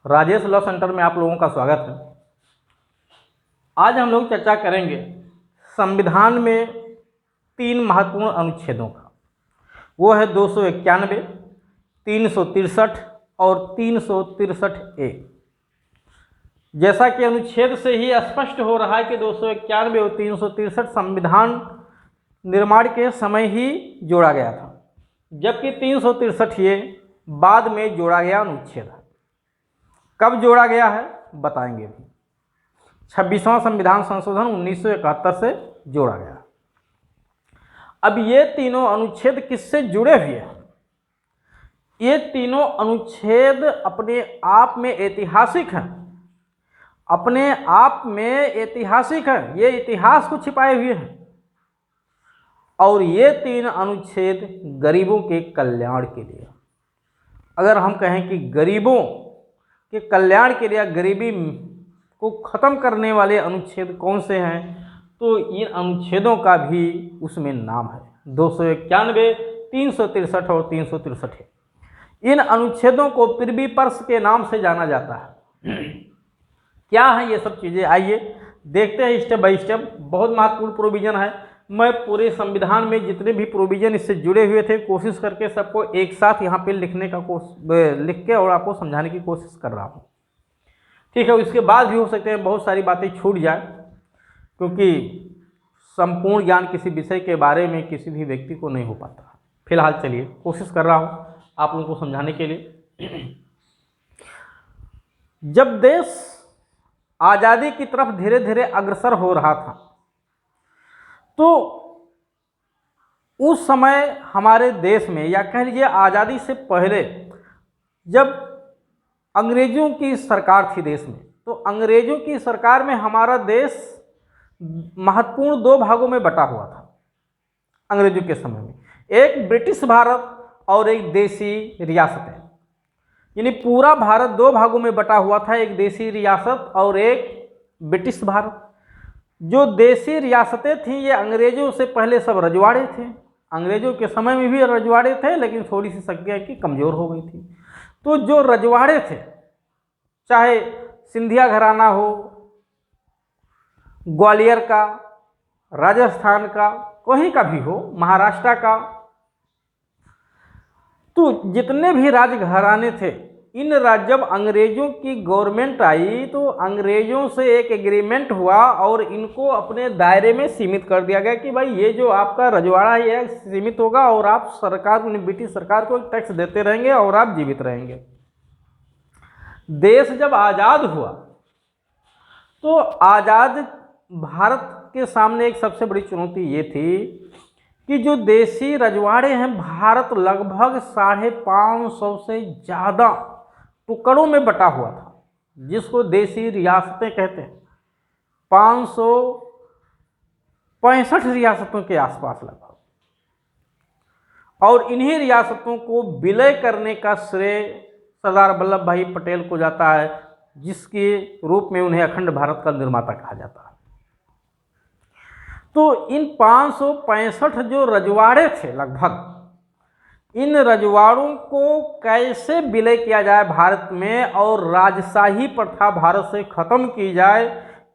Rajesh law centre में आप लोगों का स्वागत है। आज हम लोग चर्चा करेंगे संविधान में 3 महत्वपूर्ण अनुच्छेदों का। वो है 291, 363 और 363A। जैसा कि अनुच्छेद से ही स्पष्ट हो रहा है कि 291 और 363 संविधान निर्माण के समय ही जोड़ा गया था, जबकि 363 ये बाद में जोड़ा गया अनुच्छेद है। कब जोड़ा गया है बताएंगे भी। 26वां संविधान संशोधन 1971 से जोड़ा गया। अब ये तीनों अनुच्छेद किससे जुड़े हुए हैं? ये तीनों अनुच्छेद अपने आप में ऐतिहासिक हैं, अपने आप में ऐतिहासिक हैं, ये इतिहास को छिपाए हुए हैं। और ये 3 अनुच्छेद गरीबों के कल्याण के लिए, अगर हम कहें कि गरीबों के कल्याण के लिए, गरीबी को ख़त्म करने वाले अनुच्छेद कौन से हैं, तो इन अनुच्छेदों का भी उसमें नाम है। 291, 363 और 363 है। इन अनुच्छेदों को पृथ्वी पर्स के नाम से जाना जाता है। क्या है ये सब चीज़ें, आइए देखते हैं स्टेप बाय स्टेप। बहुत महत्वपूर्ण प्रोविज़न है। मैं पूरे संविधान में जितने भी प्रोविज़न इससे जुड़े हुए थे कोशिश करके सबको एक साथ यहाँ पे लिखने का लिख के और आपको समझाने की कोशिश कर रहा हूँ। ठीक है, उसके बाद भी हो सकते हैं बहुत सारी बातें छूट जाए, क्योंकि संपूर्ण ज्ञान किसी विषय के बारे में किसी भी व्यक्ति को नहीं हो पाता। फिलहाल चलिए कोशिश कर रहा हूँ आप लोगों को समझाने के लिए। जब देश आज़ादी की तरफ धीरे धीरे अग्रसर हो रहा था, तो उस समय हमारे देश में, या कह लीजिए आज़ादी से पहले, जब अंग्रेज़ों की सरकार थी देश में, तो अंग्रेज़ों की सरकार में हमारा देश महत्वपूर्ण 2 भागों में बटा हुआ था। अंग्रेज़ों के समय में एक ब्रिटिश भारत और एक देसी रियासतें, यानी पूरा भारत 2 भागों में बटा हुआ था, एक देसी रियासत और एक ब्रिटिश भारत। जो देसी रियासतें थीं ये अंग्रेज़ों से पहले सब रजवाड़े थे। अंग्रेज़ों के समय में भी रजवाड़े थे, लेकिन थोड़ी सी संख्या की कमज़ोर हो गई थी। तो जो रजवाड़े थे, चाहे सिंधिया घराना हो, ग्वालियर का, राजस्थान का, कहीं का भी हो, महाराष्ट्र का, तो जितने भी राजघराने थे, इन जब अंग्रेज़ों की गवर्नमेंट आई तो अंग्रेज़ों से एक एग्रीमेंट हुआ और इनको अपने दायरे में सीमित कर दिया गया कि भाई ये जो आपका रजवाड़ा है ये सीमित होगा और आप सरकार, ब्रिटिश सरकार को टैक्स देते रहेंगे और आप जीवित रहेंगे। देश जब आज़ाद हुआ तो आज़ाद भारत के सामने एक सबसे बड़ी चुनौती ये थी कि जो देसी रजवाड़े हैं, भारत लगभग 550 से ज़्यादा टुकड़ों में बटा हुआ था, जिसको देसी रियासतें कहते हैं। 565 रियासतों के आसपास लगभग, और इन्हीं रियासतों को विलय करने का श्रेय सरदार वल्लभ भाई पटेल को जाता है, जिसके रूप में उन्हें अखंड भारत का निर्माता कहा जाता है। तो इन 565 जो रजवाड़े थे लगभग, इन रजवाड़ों को कैसे विलय किया जाए भारत में और राजशाही प्रथा भारत से ख़त्म की जाए,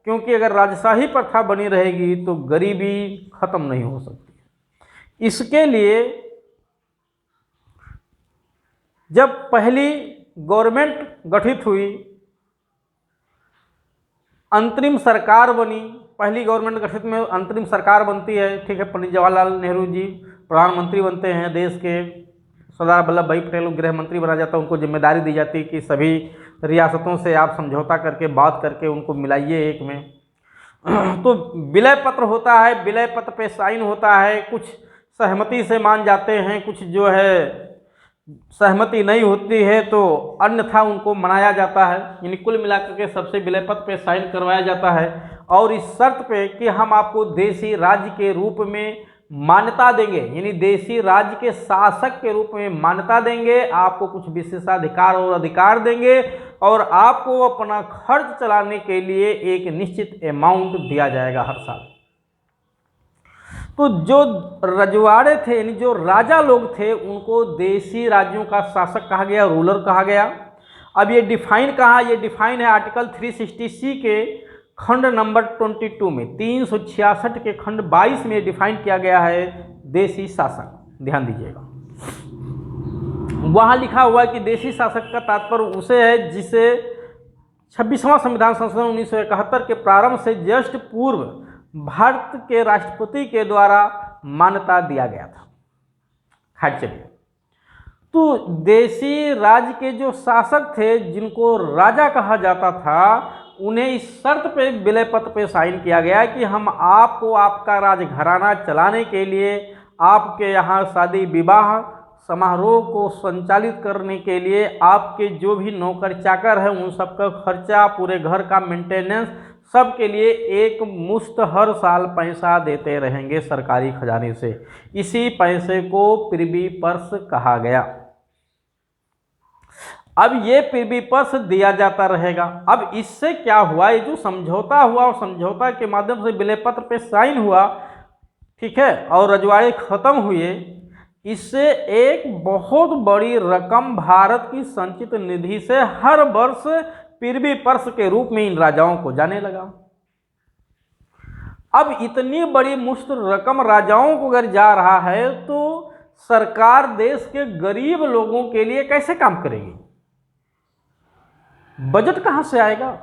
क्योंकि अगर राजशाही प्रथा बनी रहेगी तो गरीबी ख़त्म नहीं हो सकती। इसके लिए जब पहली गवर्नमेंट गठित हुई, अंतरिम सरकार बनी, पहली गवर्नमेंट गठित में अंतरिम सरकार बनती है, ठीक है। पंडित जवाहरलाल नेहरू जी प्रधानमंत्री बनते हैं देश के, सरदार वल्लभ भाई पटेल गृह मंत्री बना जाता है। उनको जिम्मेदारी दी जाती है कि सभी रियासतों से आप समझौता करके बात करके उनको मिलाइए एक में। तो विलय पत्र होता है, विलय पत्र पे साइन होता है, कुछ सहमति से मान जाते हैं, कुछ जो है सहमति नहीं होती है तो अन्यथा उनको मनाया जाता है। यानी कुल मिलाकर के सबसे विलय पत्र पे साइन करवाया जाता है, और इस शर्त पे कि हम आपको देसी राज्य के रूप में मान्यता देंगे, यानी देसी राज्य के शासक के रूप में मान्यता देंगे, आपको कुछ विशेषाधिकार और अधिकार देंगे, और आपको अपना खर्च चलाने के लिए एक निश्चित अमाउंट दिया जाएगा हर साल। तो जो रजवाड़े थे, यानी जो राजा लोग थे, उनको देसी राज्यों का शासक कहा गया, रूलर कहा गया। अब ये डिफाइन कहाँ, ये डिफाइन है आर्टिकल 360C के खंड नंबर 22 में, 366 के खंड 22 में डिफाइन किया गया है देशी शासक। ध्यान दीजिएगा, वहाँ लिखा हुआ है कि देशी शासक का तात्पर्य उसे है जिसे 26वां संविधान संशोधन 1971 के प्रारंभ से जस्ट पूर्व भारत के राष्ट्रपति के द्वारा मान्यता दिया गया था। खैर चलिए, तो देशी राज्य के जो शासक थे जिनको राजा कहा जाता था, उन्हें इस शर्त पे विलय पत्र पे साइन किया गया कि हम आपको आपका राजघराना चलाने के लिए, आपके यहाँ शादी विवाह समारोह को संचालित करने के लिए, आपके जो भी नौकर चाकर हैं उन सबका खर्चा, पूरे घर का मेंटेनेंस, सब के लिए एक मुश्त हर साल पैसा देते रहेंगे सरकारी खजाने से। इसी पैसे को प्रिवी पर्स कहा गया। अब ये प्रिवी पर्स दिया जाता रहेगा। अब इससे क्या हुआ, ये जो समझौता हुआ और समझौता के माध्यम से विलय पत्र पे साइन हुआ, ठीक है, और रजवाड़े खत्म हुए, इससे एक बहुत बड़ी रकम भारत की संचित निधि से हर वर्ष प्रिवी पर्स के रूप में इन राजाओं को जाने लगा। अब इतनी बड़ी मुश्त रकम राजाओं को अगर जा रहा है तो सरकार देश के गरीब लोगों के लिए कैसे काम करेगी? बजट कहां से आएगा?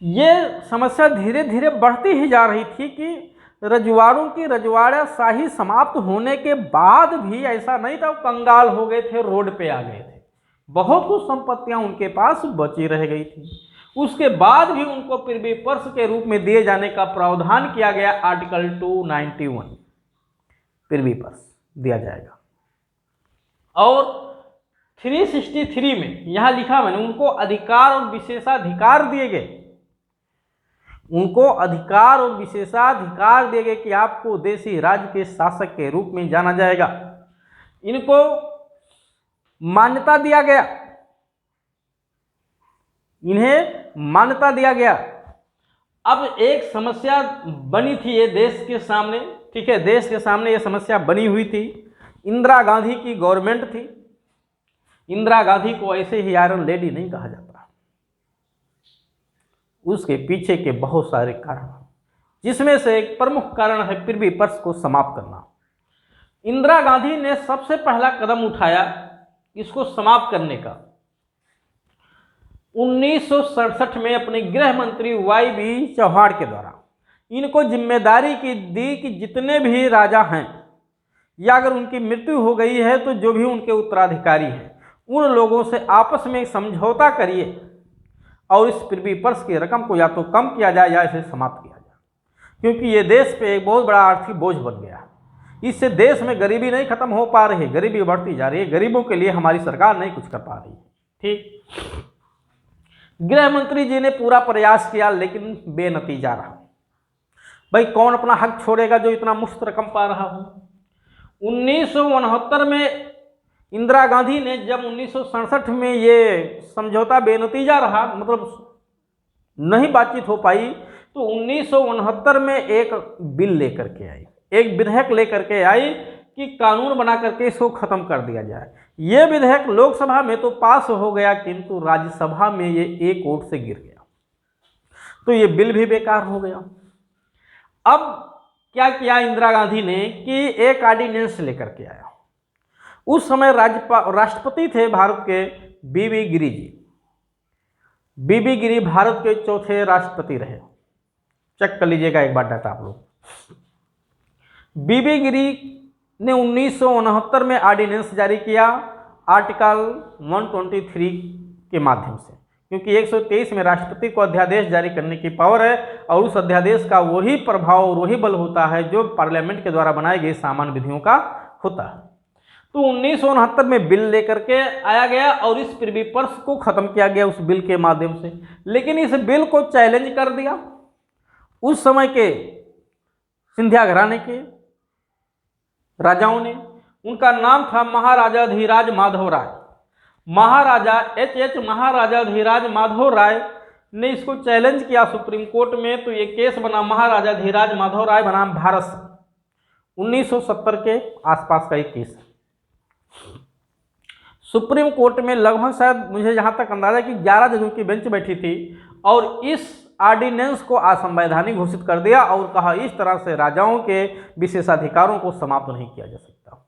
ये समस्या धीरे धीरे बढ़ती ही जा रही थी कि रजवाड़ों की रजवाड़ाशाही समाप्त होने के बाद भी ऐसा नहीं था कंगाल हो गए थे, रोड पे आ गए थे। बहुत कुछ संपत्तियां उनके पास बची रह गई थी। उसके बाद भी उनको प्रिवी पर्स के रूप में दिए जाने का प्रावधान किया गया। आर्टिकल 291 प्रिवी पर्स दिया जाएगा। और 363 में यहां लिखा मैंने, उनको अधिकार और विशेषाधिकार दिए गए। उनको अधिकार और विशेषाधिकार दिए गए कि आपको देशी राज्य के शासक के रूप में जाना जाएगा। इनको मान्यता दिया गया, इन्हें मान्यता दिया गया। अब एक समस्या बनी थी ये देश के सामने, ठीक है, देश के सामने ये समस्या बनी हुई थी। इंदिरा गांधी की गवर्नमेंट थी। इंदिरा गांधी को ऐसे ही आयरन लेडी नहीं कहा जाता, उसके पीछे के बहुत सारे कारण, जिसमें से एक प्रमुख कारण है प्रिवी पर्स को समाप्त करना। इंदिरा गांधी ने सबसे पहला कदम उठाया इसको समाप्त करने का 1967 में अपने गृह मंत्री YB चौहान के द्वारा। इनको जिम्मेदारी की दी कि जितने भी राजा हैं या अगर उनकी मृत्यु हो गई है तो जो भी उनके उत्तराधिकारी हैं उन लोगों से आपस में समझौता करिए और इस प्रिवी पर्स की रकम को या तो कम किया जाए या इसे समाप्त किया जाए, क्योंकि ये देश पे एक बहुत बड़ा आर्थिक बोझ बन गया है। इससे देश में गरीबी नहीं खत्म हो पा रही है, गरीबी बढ़ती जा रही है। गरीबों के लिए हमारी सरकार नहीं कुछ कर पा रही है। ठीक, गृह मंत्री जी ने पूरा प्रयास किया लेकिन बेनतीजा रहा। भाई कौन अपना हक छोड़ेगा जो इतना मुफ्त रकम पा रहा हो। 1969 में इंदिरा गांधी ने जब 1967 में ये समझौता बेनतीजा रहा, मतलब नहीं बातचीत हो पाई, तो 1969 में एक बिल लेकर के आई, एक विधेयक लेकर के आई कि कानून बना करके इसको खत्म कर दिया जाए। ये विधेयक लोकसभा में तो पास हो गया किंतु राज्यसभा में ये एक वोट से गिर गया, तो ये बिल भी बेकार हो गया। अब क्या किया इंदिरा गांधी ने कि एक ऑर्डिनेंस लेकर के आया। उस समय राष्ट्रपति थे भारत के बीबी गिरी जी। बीबी गिरी भारत के चौथे राष्ट्रपति रहे। चेक कर लीजिएगा एक बार डाटा आप लोग। बीबी गिरी ने 1969 में ऑर्डिनेंस जारी किया आर्टिकल 123 के माध्यम से, क्योंकि 123 में राष्ट्रपति को अध्यादेश जारी करने की पावर है और उस अध्यादेश का वही प्रभाव और वही बल होता है जो पार्लियामेंट के द्वारा बनाई गई सामान्य विधियों का होता है। तो 1969 में बिल लेकर के आया गया और इस प्रिवी पर्स को खत्म किया गया उस बिल के माध्यम से। लेकिन इस बिल को चैलेंज कर दिया उस समय के सिंधिया घराने के राजाओं ने। उनका नाम था महाराजाधिराज माधव राय। महाराजा H.H. महाराजाधिराज माधव राय ने इसको चैलेंज किया सुप्रीम कोर्ट में, तो ये केस बना महाराजाधिराज माधव राय बनाम भारत। 1970 के आसपास का एक केस। सुप्रीम कोर्ट में लगभग शायद मुझे जहाँ तक अंदाजा कि 11 जजों की बेंच बैठी थी और इस ऑर्डिनेंस को असंवैधानिक घोषित कर दिया और कहा इस तरह से राजाओं के विशेषाधिकारों को समाप्त नहीं किया जा सकता।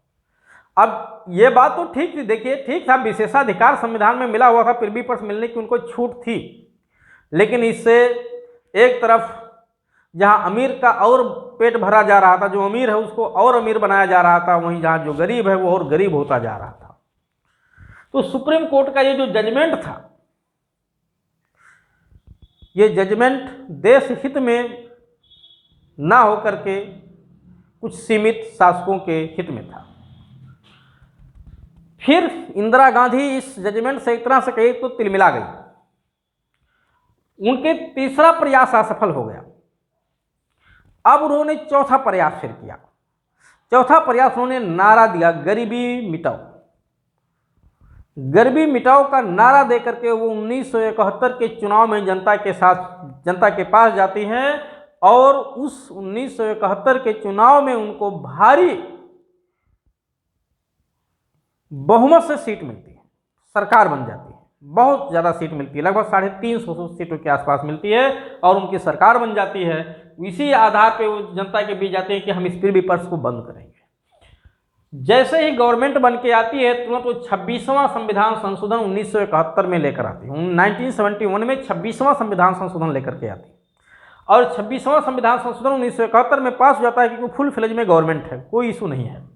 अब ये बात तो ठीक थी, देखिए ठीक था, विशेषाधिकार संविधान में मिला हुआ था, प्रिवी पर्स मिलने की उनको छूट थी, लेकिन इससे एक तरफ जहां अमीर का और पेट भरा जा रहा था, जो अमीर है उसको और अमीर बनाया जा रहा था, वहीं जहां जो गरीब है वो और गरीब होता जा रहा था। तो सुप्रीम कोर्ट का ये जो जजमेंट था, ये जजमेंट देश हित में ना होकर के कुछ सीमित शासकों के हित में था। फिर इंदिरा गांधी इस जजमेंट से एक तरह से कही तो तिलमिला गई, उनके तीसरा प्रयास असफल हो गया। अब उन्होंने चौथा प्रयास फिर किया। चौथा प्रयास उन्होंने नारा दिया, गरीबी मिटाओ। गरीबी मिटाओ का नारा देकर के वो 1971 के चुनाव में जनता के पास जाती हैं और उस 1971 के चुनाव में उनको भारी बहुमत से सीट मिलती है, सरकार बन जाती है, बहुत ज़्यादा सीट मिलती है, लगभग 350 सीटों के आसपास मिलती है और उनकी सरकार बन जाती है। इसी आधार पे वो जनता के बीच जाते हैं कि हम इस प्रिवी पर्स को बंद करेंगे। जैसे ही गवर्नमेंट बन के आती है तुरंत वो 26वां संविधान संशोधन 1971 में लेकर आती है। 1971 में 26वां संविधान संशोधन लेकर के आती है और 26वां संविधान संशोधन 1971 में पास हो जाता है क्योंकि फुल फ्लेज में गवर्नमेंट है, कोई इशू नहीं है।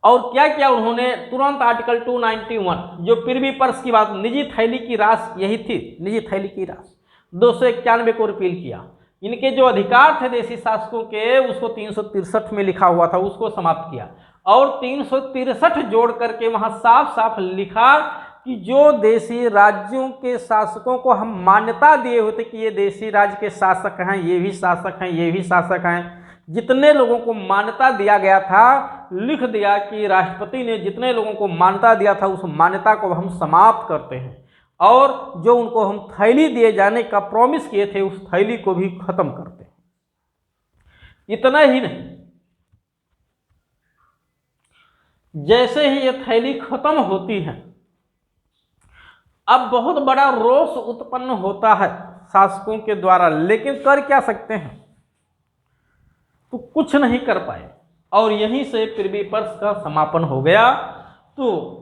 और क्या किया उन्होंने, तुरंत आर्टिकल 291 जो प्रिवी पर्स की बात, निजी थैली की रास यही थी, निजी थैली की रास 291 को रिपील किया। इनके जो अधिकार थे देशी शासकों के उसको 363 में लिखा हुआ था, उसको समाप्त किया और 363 जोड़ करके वहां साफ साफ लिखा कि जो देशी राज्यों के शासकों को हम मान्यता दिए होते कि ये देशी राज्य के शासक हैं, ये भी शासक हैं, ये भी शासक हैं, जितने लोगों को मान्यता दिया गया था, लिख दिया कि राष्ट्रपति ने जितने लोगों को मान्यता दिया था उस मान्यता को हम समाप्त करते हैं और जो उनको हम थैली दिए जाने का प्रॉमिस किए थे उस थैली को भी खत्म करते हैं। इतना ही नहीं, जैसे ही ये थैली खत्म होती है अब बहुत बड़ा रोष उत्पन्न होता है शासकों के द्वारा, लेकिन कर क्या सकते हैं, तो कुछ नहीं कर पाए और यहीं से प्रिवी पर्स का समापन हो गया। तो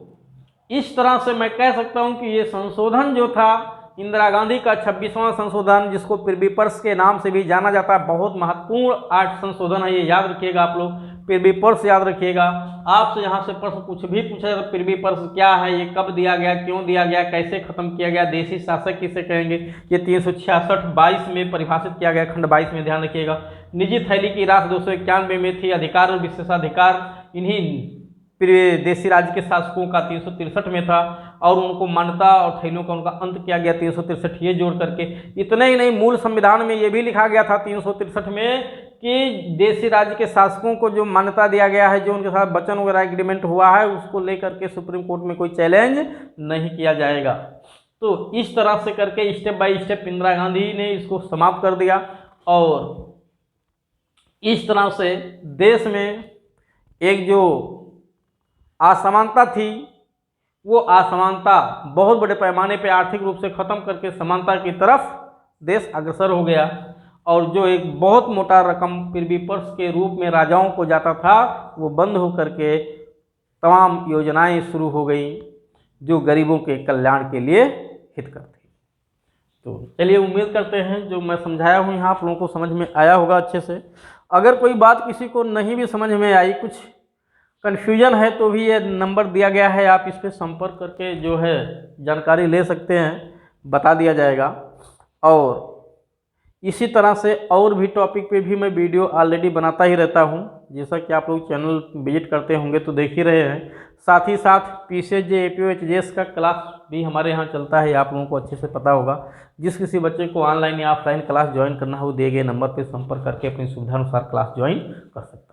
इस तरह से मैं कह सकता हूं कि ये संशोधन जो था इंदिरा गांधी का 26वां संशोधन, जिसको प्रिवी पर्स के नाम से भी जाना जाता है, बहुत महत्वपूर्ण 8 संशोधन है, ये याद रखिएगा आप लोग, प्रिवी पर्स याद रखिएगा। आपसे यहाँ से प्रश्न कुछ भी पूछे तो प्रिवी पर्स क्या है, ये कब दिया गया, क्यों दिया गया, कैसे खत्म किया गया, देशी शासक किसे कहेंगे, ये 366(22) में परिभाषित किया गया, खंड 22 में, ध्यान रखिएगा। निजी थैली की रास 291 में थी, अधिकार और विशेषाधिकार इन्हीं देशी राज्य के शासकों का 363 में था और उनको मान्यता और थैलियों का उनका अंत किया गया 363 ये जोड़ करके। इतना ही नहीं, मूल संविधान में ये भी लिखा गया था 363 में कि देशी राज्य के शासकों को जो मान्यता दिया गया है, जो उनके साथ वचन वगैरह एग्रीमेंट हुआ है, उसको लेकर के सुप्रीम कोर्ट में कोई चैलेंज नहीं किया जाएगा। तो इस तरह से करके step by step Indira Gandhi ने इसको समाप्त कर दिया और इस तरह से देश में एक जो असमानता थी वो असमानता बहुत बड़े पैमाने पे आर्थिक रूप से खत्म करके समानता की तरफ देश अग्रसर हो गया और जो एक बहुत मोटा रकम प्रिवी पर्स के रूप में राजाओं को जाता था वो बंद हो करके तमाम योजनाएं शुरू हो गई जो गरीबों के कल्याण के लिए हितकर थी। तो चलिए, उम्मीद करते हैं जो मैं समझाया हूँ यहाँ आप लोगों को समझ में आया होगा अच्छे से। अगर कोई बात किसी को नहीं भी समझ में आई, कुछ कन्फ्यूजन है, तो भी ये नंबर दिया गया है, आप इस पर संपर्क करके जो है जानकारी ले सकते हैं, बता दिया जाएगा। और इसी तरह से और भी टॉपिक पे भी मैं वीडियो ऑलरेडी बनाता ही रहता हूं, जैसा कि आप लोग चैनल विजिट करते होंगे तो देख ही रहे हैं। साथ ही साथ PCSJ APO HJS का क्लास भी हमारे यहाँ चलता है, आप लोगों को अच्छे से पता होगा। जिस किसी बच्चे को ऑनलाइन या ऑफलाइन क्लास ज्वाइन करना हो, दिए गए नंबर पर संपर्क करके अपनी सुविधानुसार क्लास ज्वाइन कर सकते हैं।